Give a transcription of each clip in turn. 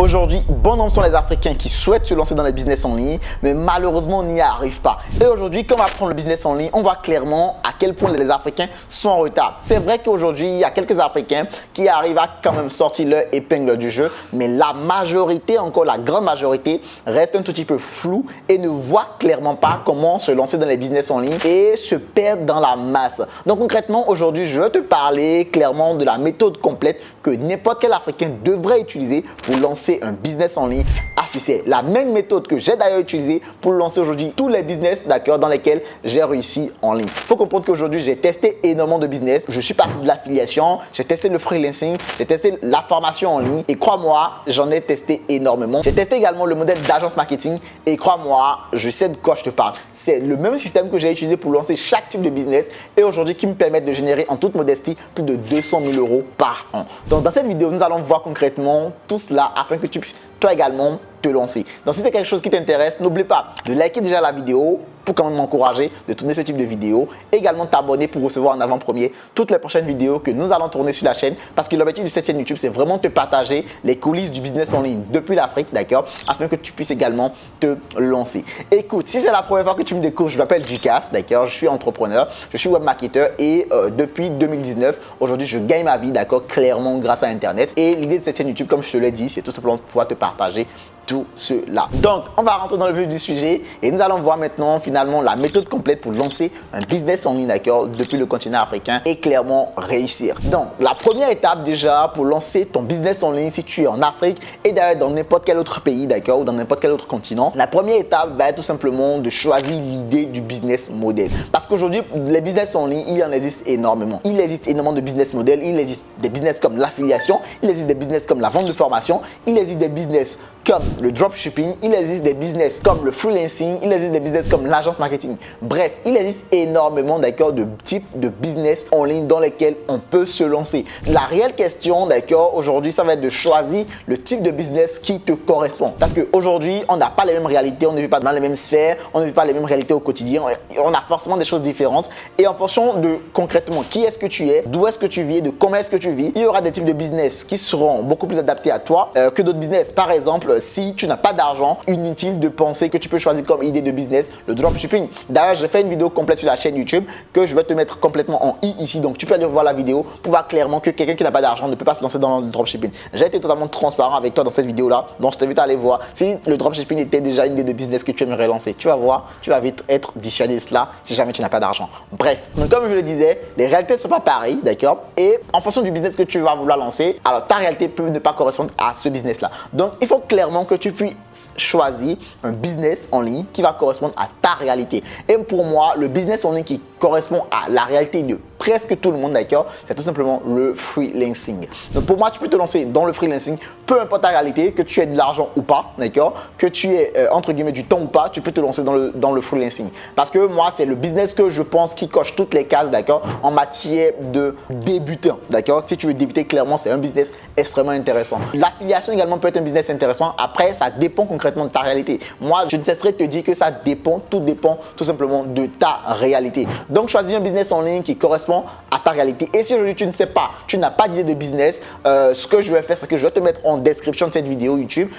Aujourd'hui, bon nombre sont les Africains qui souhaitent se lancer dans le business en ligne, mais malheureusement, on n'y arrive pas. Et aujourd'hui, quand on va prendre le business en ligne, on voit clairement à quel point les Africains sont en retard. C'est vrai qu'aujourd'hui, il y a quelques Africains qui arrivent à quand même sortir leur épingle du jeu, mais la majorité, encore la grande majorité, reste un tout petit peu floue et ne voit clairement pas comment se lancer dans les business en ligne et se perdre dans la masse. Donc concrètement, aujourd'hui, je vais te parler clairement de la méthode complète que n'importe quel Africain devrait utiliser pour lancer un business en ligne à succès. La même méthode que j'ai d'ailleurs utilisée pour lancer aujourd'hui tous les business dans lesquels j'ai réussi en ligne. Il faut comprendre qu'aujourd'hui, j'ai testé énormément de business. Je suis parti de l'affiliation, j'ai testé le freelancing, j'ai testé la formation en ligne et crois-moi, j'en ai testé énormément. J'ai testé également le modèle d'agence marketing et crois-moi, je sais de quoi je te parle. C'est le même système que j'ai utilisé pour lancer chaque type de business et aujourd'hui qui me permet de générer en toute modestie plus de 200 000 € par an. Donc dans cette vidéo, nous allons voir concrètement tout cela afin que tu puisses toi également te lancer. Donc si c'est quelque chose qui t'intéresse, n'oublie pas de liker déjà la vidéo pour quand même m'encourager de tourner ce type de vidéo. Également t'abonner pour recevoir en avant-première toutes les prochaines vidéos que nous allons tourner sur la chaîne parce que l'objectif de cette chaîne YouTube, c'est vraiment te partager les coulisses du business en ligne depuis l'Afrique, d'accord, afin que tu puisses également te lancer. Écoute, si c'est la première fois que tu me découvres, je m'appelle Ducasse, d'accord, je suis entrepreneur, je suis web marketeur et depuis 2019, aujourd'hui, je gagne ma vie, d'accord, clairement grâce à Internet. Et l'idée de cette chaîne YouTube, comme je te l'ai dit, c'est tout simplement de pouvoir te partager tout cela. Donc, on va rentrer dans le vif du sujet et nous allons voir maintenant finalement la méthode complète pour lancer un business en ligne, d'accord, depuis le continent africain et clairement réussir. Donc, la première étape déjà pour lancer ton business en ligne si tu es en Afrique et d'ailleurs dans n'importe quel autre pays, d'accord, ou dans n'importe quel autre continent, la première étape va être tout simplement de choisir l'idée du business model. Parce qu'aujourd'hui, les business en ligne, il en existe énormément. Il existe énormément de business models. Il existe des business comme l'affiliation, il existe des business comme la vente de formation, il existe des business comme le dropshipping, il existe des business comme le freelancing, il existe des business comme l'agence marketing. Bref, il existe énormément d'accord de types de business en ligne dans lesquels on peut se lancer. La réelle question d'accord aujourd'hui, ça va être de choisir le type de business qui te correspond. Parce qu'aujourd'hui, on n'a pas les mêmes réalités, on ne vit pas dans les mêmes sphères, on ne vit pas les mêmes réalités au quotidien, on a forcément des choses différentes. Et en fonction de concrètement qui est-ce que tu es, d'où est-ce que tu vis, de comment est-ce que tu vis, il y aura des types de business qui seront beaucoup plus adaptés à toi que d'autres business. Par exemple, si tu n'as pas d'argent, inutile de penser que tu peux choisir comme idée de business le dropshipping. D'ailleurs, j'ai fait une vidéo complète sur la chaîne YouTube que je vais te mettre complètement en i ici. Donc, tu peux aller voir la vidéo pour voir clairement que quelqu'un qui n'a pas d'argent ne peut pas se lancer dans le dropshipping. J'ai été totalement transparent avec toi dans cette vidéo-là. Donc, je t'invite à aller voir. Si le dropshipping était déjà une idée de business que tu aimerais lancer, tu vas voir, tu vas vite être dissuadé de cela si jamais tu n'as pas d'argent. Bref, donc comme je le disais, les réalités ne sont pas pareilles, d'accord? Et en fonction du business que tu vas vouloir lancer, alors ta réalité peut ne pas correspondre à ce business-là. Donc, il faut clairement que tu puisses choisir un business en ligne qui va correspondre à ta réalité. Et pour moi, le business en ligne qui correspond à la réalité de presque tout le monde, d'accord, c'est tout simplement le freelancing. Donc pour moi, tu peux te lancer dans le freelancing, peu importe ta réalité, que tu aies de l'argent ou pas, d'accord, que tu aies entre guillemets du temps ou pas, tu peux te lancer dans le freelancing. Parce que moi, c'est le business que je pense qui coche toutes les cases, d'accord, en matière de débutant, d'accord. Si tu veux débuter, clairement, c'est un business extrêmement intéressant. L'affiliation également peut être un business intéressant. Après, ça dépend concrètement de ta réalité. Moi, je ne cesserai de te dire que ça dépend, tout dépend tout simplement de ta réalité. Donc, choisis un business en ligne qui correspond à ta réalité. Et si aujourd'hui tu ne sais pas, tu n'as pas d'idée de business, ce que je vais faire, c'est que je vais te mettre en description de cette vidéo YouTube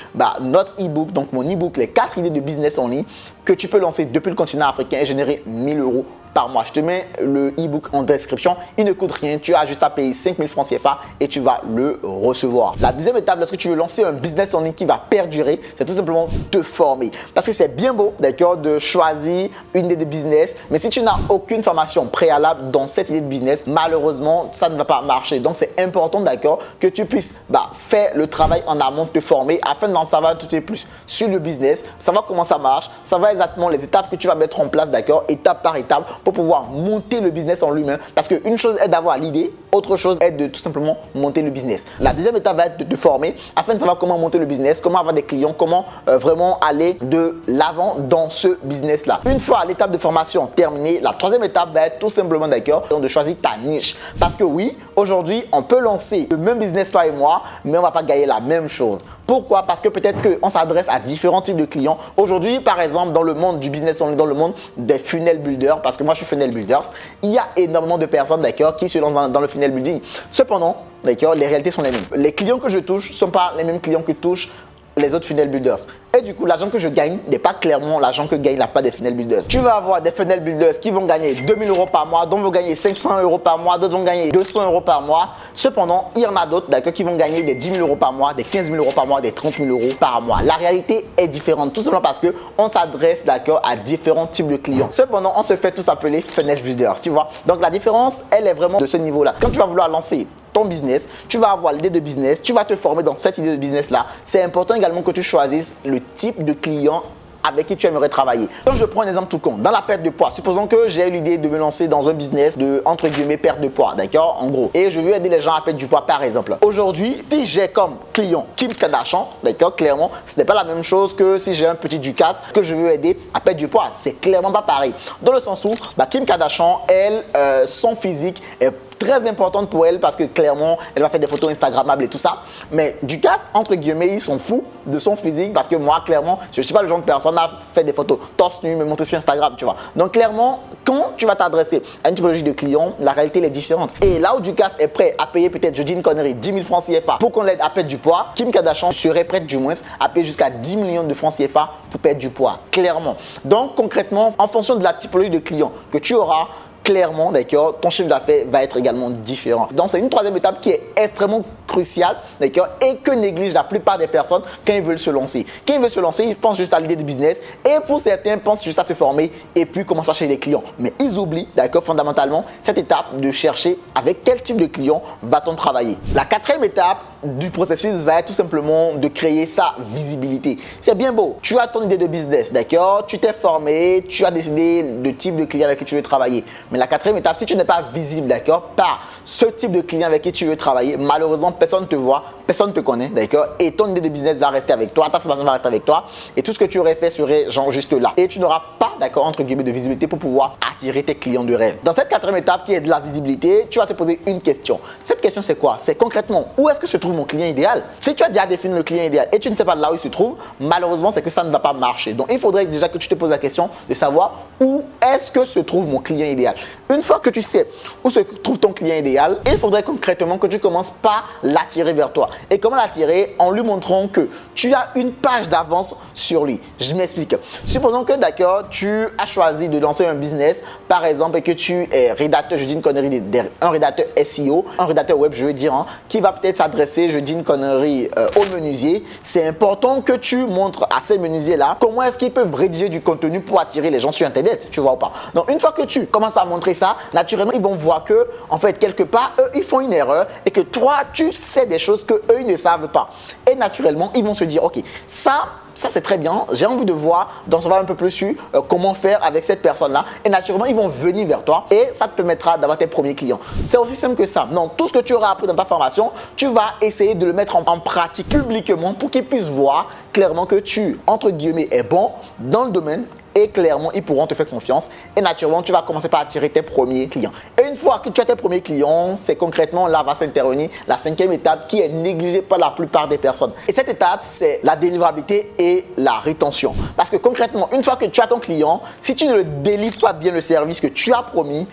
notre e-book, donc mon e-book, les 4 idées de business en ligne que tu peux lancer depuis le continent africain et générer 1000 € par mois. Je te mets le e-book en description. Il ne coûte rien. Tu as juste à payer 5000 francs CFA et tu vas le recevoir. La deuxième étape, lorsque tu veux lancer un business en ligne qui va perdurer, c'est tout simplement te former. Parce que c'est bien beau, d'accord, de choisir une idée de business, mais si tu n'as aucune formation préalable dans cette idée de business, malheureusement, ça ne va pas marcher. Donc, c'est important, d'accord, que tu puisses faire le travail en amont, te former afin d'en savoir tout et plus sur le business, savoir comment ça marche, savoir exactement les étapes que tu vas mettre en place, d'accord, étape par étape, pour pouvoir monter le business en lui-même. Parce qu'une chose est d'avoir l'idée, autre chose est de tout simplement monter le business. La deuxième étape va être de te former afin de savoir comment monter le business, comment avoir des clients, comment vraiment aller de l'avant dans ce business-là. Une fois l'étape de formation terminée, la troisième étape va être tout simplement, d'accord, de choisir ta niche. Parce que oui, aujourd'hui, on peut lancer le même business, toi et moi, mais on ne va pas gagner la même chose. Pourquoi? Parce que peut-être qu'on s'adresse à différents types de clients. Aujourd'hui, par exemple, dans le monde du business en ligne, dans le monde des funnel builders, parce que moi, je suis funnel builders, il y a énormément de personnes, d'accord, qui se lancent dans le funnel building. Cependant, d'accord, les réalités sont les mêmes. Les clients que je touche ne sont pas les mêmes clients que touchent les autres funnel builders. Et du coup, l'argent que je gagne n'est pas clairement l'argent que gagne la part des funnel builders. Tu vas avoir des funnel builders qui vont gagner 2000 € par mois, d'autres vont gagner 500 € par mois, d'autres vont gagner 200 € par mois. Cependant, il y en a d'autres, d'accord, qui vont gagner des 10 000 € par mois, des 15 000 € par mois, des 30 000 € par mois. La réalité est différente, tout simplement parce que on s'adresse, d'accord, à différents types de clients. Cependant, on se fait tous appeler funnel builders, tu vois. Donc, la différence, elle est vraiment de ce niveau-là. Quand tu vas vouloir lancer ton business, tu vas avoir l'idée de business, tu vas te former dans cette idée de business là. C'est important également que tu choisisses le type de client avec qui tu aimerais travailler. Donc, je prends un exemple tout con. Dans la perte de poids, supposons que j'ai l'idée de me lancer dans un business de, entre guillemets, perte de poids, d'accord, en gros. Et je veux aider les gens à perdre du poids, par exemple. Aujourd'hui, si j'ai comme client Kim Kardashian, d'accord, clairement, ce n'est pas la même chose que si j'ai un petit Ducasse que je veux aider à perdre du poids. C'est clairement pas pareil. Dans le sens où, Kim Kardashian, elle, son physique est très importante pour elle parce que clairement, elle va faire des photos Instagrammables et tout ça. Mais Ducasse, entre guillemets, ils sont fous de son physique parce que moi, clairement, je ne suis pas le genre de personne à faire des photos torse nu, me montrer sur Instagram, tu vois. Donc, clairement, quand tu vas t'adresser à une typologie de client, la réalité elle est différente. Et là où Ducasse est prêt à payer peut-être, je dis une connerie, 10 000 francs CFA pour qu'on l'aide à perdre du poids, Kim Kardashian serait prête du moins à payer jusqu'à 10 millions de francs CFA pour perdre du poids, clairement. Donc, concrètement, en fonction de la typologie de client que tu auras, clairement, d'accord, ton chiffre d'affaires va être également différent. Donc, c'est une troisième étape qui est extrêmement cruciale, d'accord, et que négligent la plupart des personnes quand ils veulent se lancer. Quand ils veulent se lancer, ils pensent juste à l'idée de business et pour certains, ils pensent juste à se former et puis commencer à chercher des clients. Mais ils oublient, d'accord, fondamentalement, cette étape de chercher avec quel type de client va-t-on travailler. La quatrième étape du processus va être tout simplement de créer sa visibilité. C'est bien beau, tu as ton idée de business, d'accord, tu t'es formé, tu as décidé le type de client avec qui tu veux travailler. Mais la quatrième étape, si tu n'es pas visible, d'accord, par ce type de client avec qui tu veux travailler, malheureusement, personne ne te voit, personne ne te connaît, d'accord, et ton idée de business va rester avec toi, ta formation va rester avec toi, et tout ce que tu aurais fait serait genre juste là. Et tu n'auras pas, d'accord, entre guillemets, de visibilité pour pouvoir attirer tes clients de rêve. Dans cette quatrième étape qui est de la visibilité, tu vas te poser une question. Cette question, c'est quoi? C'est concrètement, où est-ce que se trouve mon client idéal? Si tu as déjà défini le client idéal et tu ne sais pas là où il se trouve, malheureusement, c'est que ça ne va pas marcher. Donc, il faudrait déjà que tu te poses la question de savoir où est-ce que se trouve mon client idéal. Une fois que tu sais où se trouve ton client idéal, il faudrait concrètement que tu commences par l'attirer vers toi. Et comment l'attirer? En lui montrant que tu as une page d'avance sur lui. Je m'explique. Supposons que, d'accord, tu as choisi de lancer un business, par exemple, et que tu es rédacteur, je dis une connerie, un rédacteur SEO, un rédacteur web, je veux dire, hein, qui va peut-être s'adresser, je dis une connerie, aux menuisiers. C'est important que tu montres à ces menuisiers-là comment est-ce qu'ils peuvent rédiger du contenu pour attirer les gens sur Internet, tu vois ou pas. Donc, une fois que tu commences à montrer ça, naturellement, ils vont voir que, en fait, quelque part, eux, ils font une erreur et que toi, tu sais des choses que eux, ils ne savent pas. Et naturellement, ils vont se dire, ok, ça c'est très bien, j'ai envie de voir, d'en savoir un peu plus sur comment faire avec cette personne-là. Et naturellement, ils vont venir vers toi et ça te permettra d'avoir tes premiers clients. C'est aussi simple que ça. Donc, tout ce que tu auras appris dans ta formation, tu vas essayer de le mettre en pratique publiquement pour qu'ils puissent voir clairement que tu, entre guillemets, es bon dans le domaine. Et clairement, ils pourront te faire confiance. Et naturellement, tu vas commencer par attirer tes premiers clients. Et une fois que tu as tes premiers clients, c'est concrètement là va s'intervenir la cinquième étape qui est négligée par la plupart des personnes. Et cette étape, c'est la délivrabilité et la rétention. Parce que concrètement, une fois que tu as ton client, si tu ne le délivres pas bien le service que tu as promis,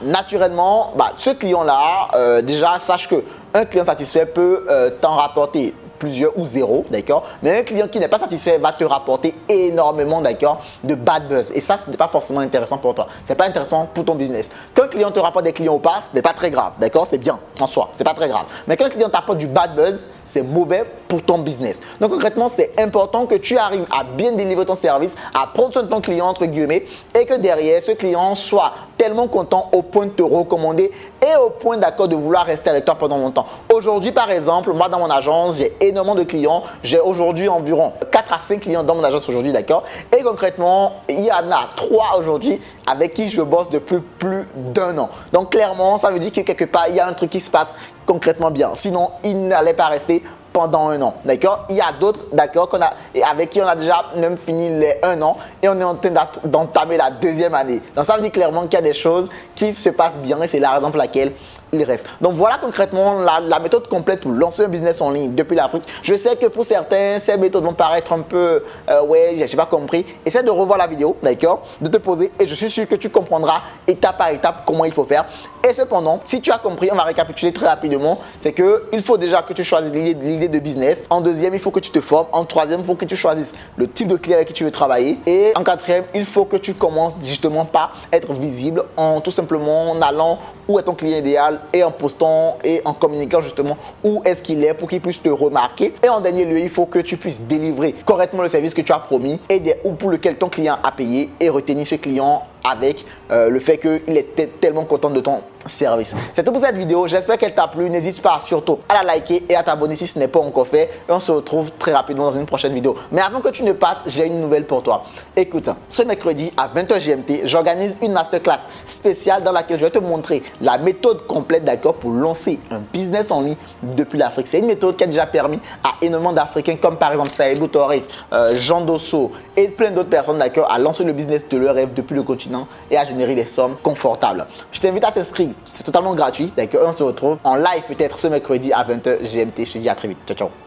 naturellement, ce client-là, déjà, sache que un client satisfait peut t'en rapporter plusieurs ou zéro, d'accord. Mais un client qui n'est pas satisfait va te rapporter énormément, d'accord, de bad buzz. Et ça, ce n'est pas forcément intéressant pour toi. C'est pas intéressant pour ton business. Qu'un client te rapporte des clients ou pas, ce n'est pas très grave, d'accord. C'est bien en soi, c'est pas très grave. Mais qu'un client t'apporte du bad buzz, c'est mauvais pour ton business. Donc concrètement, c'est important que tu arrives à bien délivrer ton service, à prendre soin de ton client entre guillemets, et que derrière ce client soit tellement content au point de te recommander et au point d'accord de vouloir rester avec toi pendant longtemps. Aujourd'hui, par exemple, moi dans mon agence, j'ai énormément de clients. J'ai aujourd'hui environ 4 à 5 clients dans mon agence aujourd'hui, d'accord. Et concrètement, il y en a 3 aujourd'hui avec qui je bosse depuis plus d'1 an. Donc clairement, ça veut dire que quelque part, il y a un truc qui se passe concrètement bien. Sinon, il n'allait pas rester pendant 1 an, d'accord. Il y a d'autres, d'accord, avec qui on a déjà même fini les 1 an et on est en train d'entamer la 2e année. Donc ça veut dire clairement qu'il y a des choses qui se passent bien et c'est la raison pour laquelle il reste. Donc voilà concrètement la méthode complète pour lancer un business en ligne depuis l'Afrique. Je sais que pour certains, ces méthodes vont paraître un peu, ouais, j'ai pas compris. Essaie de revoir la vidéo, d'accord, de te poser et je suis sûr que tu comprendras étape par étape comment il faut faire. Et cependant, si tu as compris, on va récapituler très rapidement, c'est que il faut déjà que tu choisisses l'idée idée de business. En deuxième, il faut que tu te formes. En troisième, il faut que tu choisisses le type de client avec qui tu veux travailler. Et en quatrième, il faut que tu commences justement par être visible en tout simplement en allant où est ton client idéal et en postant et en communiquant justement où est-ce qu'il est pour qu'il puisse te remarquer. Et en dernier lieu, il faut que tu puisses délivrer correctement le service que tu as promis ou pour lequel ton client a payé et retenir ce client avec le fait qu'il était tellement content de ton service. C'est tout pour cette vidéo. J'espère qu'elle t'a plu. N'hésite pas surtout à la liker et à t'abonner si ce n'est pas encore fait. Et on se retrouve très rapidement dans une prochaine vidéo. Mais avant que tu ne partes, j'ai une nouvelle pour toi. Écoute, ce mercredi à 20h GMT, j'organise une masterclass spéciale dans laquelle je vais te montrer la méthode complète d'accord pour lancer un business en ligne depuis l'Afrique. C'est une méthode qui a déjà permis à énormément d'Africains comme par exemple Saïbou Torif, Jean Dosso et plein d'autres personnes d'accord à lancer le business de leur rêve depuis le continent et à générer des sommes confortables. Je t'invite à t'inscrire. C'est totalement gratuit. D'accord, on se retrouve en live peut-être ce mercredi à 20h GMT. Je te dis à très vite. Ciao, ciao.